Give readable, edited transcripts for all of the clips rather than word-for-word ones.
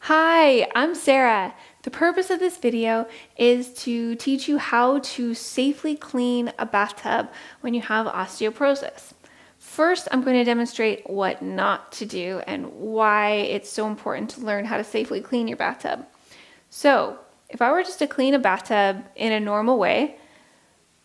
Hi, I'm Sarah. The purpose of this video is to teach you how to safely clean a bathtub when you have osteoporosis. First, I'm going to demonstrate what not to do and why it's so important to learn how to safely clean your bathtub. So, if I were just to clean a bathtub in a normal way,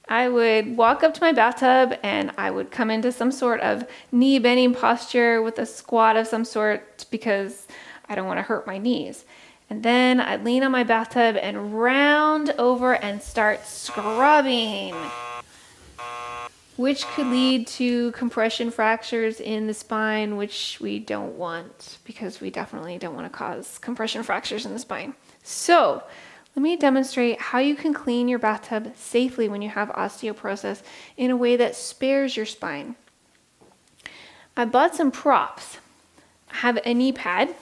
I would walk up to my bathtub and I would come into some sort of knee bending posture with a squat of some sort because I don't want to hurt my knees. And then I'd lean on my bathtub and round over and start scrubbing, which could lead to compression fractures in the spine, which we don't want because we definitely don't want to cause compression fractures in the spine. So let me demonstrate how you can clean your bathtub safely when you have osteoporosis in a way that spares your spine. I bought some props. I have a knee pad.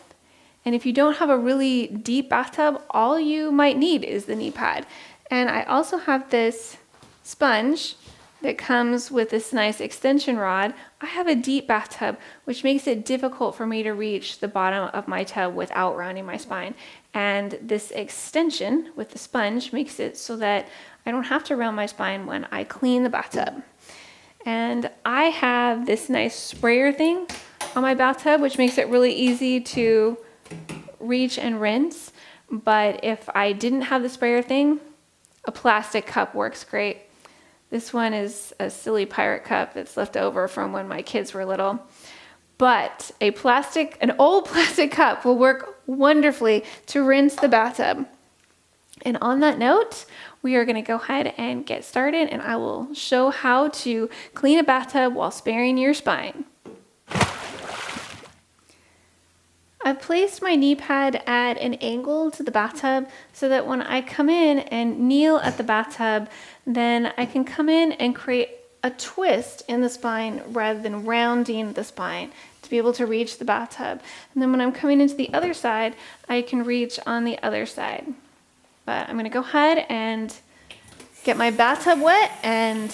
And if you don't have a really deep bathtub, all you might need is the knee pad. And I also have this sponge that comes with this nice extension rod. I have a deep bathtub, which makes it difficult for me to reach the bottom of my tub without rounding my spine. And this extension with the sponge makes it so that I don't have to round my spine when I clean the bathtub. And I have this nice sprayer thing on my bathtub, which makes it really easy to reach and rinse. But if I didn't have the sprayer thing, a plastic cup works great. This one is a silly pirate cup that's left over from when my kids were little. But an old plastic cup will work wonderfully to rinse the bathtub. And on that note, we are going to go ahead and get started, and I will show how to clean a bathtub while sparing your spine. I've placed my knee pad at an angle to the bathtub so that when I come in and kneel at the bathtub, then I can come in and create a twist in the spine rather than rounding the spine to be able to reach the bathtub. And then when I'm coming into the other side, I can reach on the other side. But I'm going to go ahead and get my bathtub wet and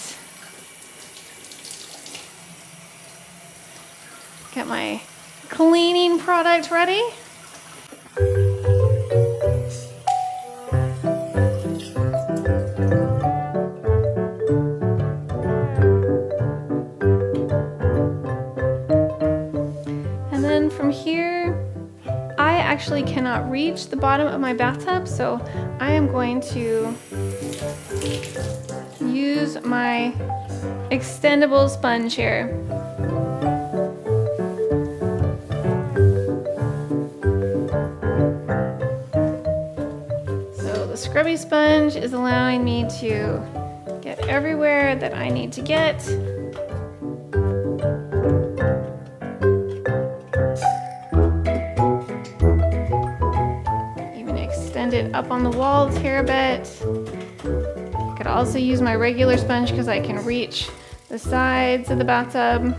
get my cleaning product ready. And then from here, I actually cannot reach the bottom of my bathtub, so I am going to use my extendable sponge here. The scrubby sponge is allowing me to get everywhere that I need to get. Even extend it up on the walls here a bit. I could also use my regular sponge because I can reach the sides of the bathtub.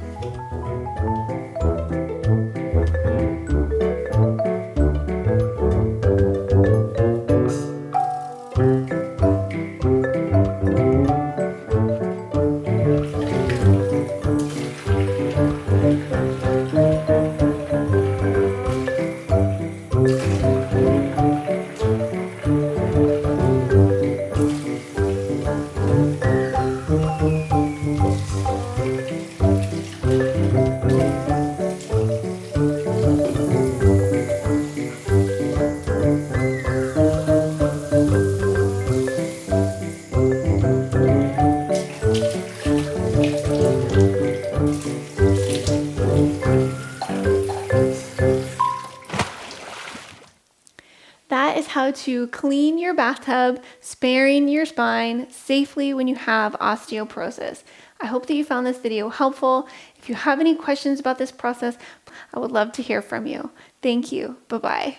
That is how to clean your bathtub, sparing your spine safely when you have osteoporosis. I hope that you found this video helpful. If you have any questions about this process, I would love to hear from you. Thank you. Bye-bye.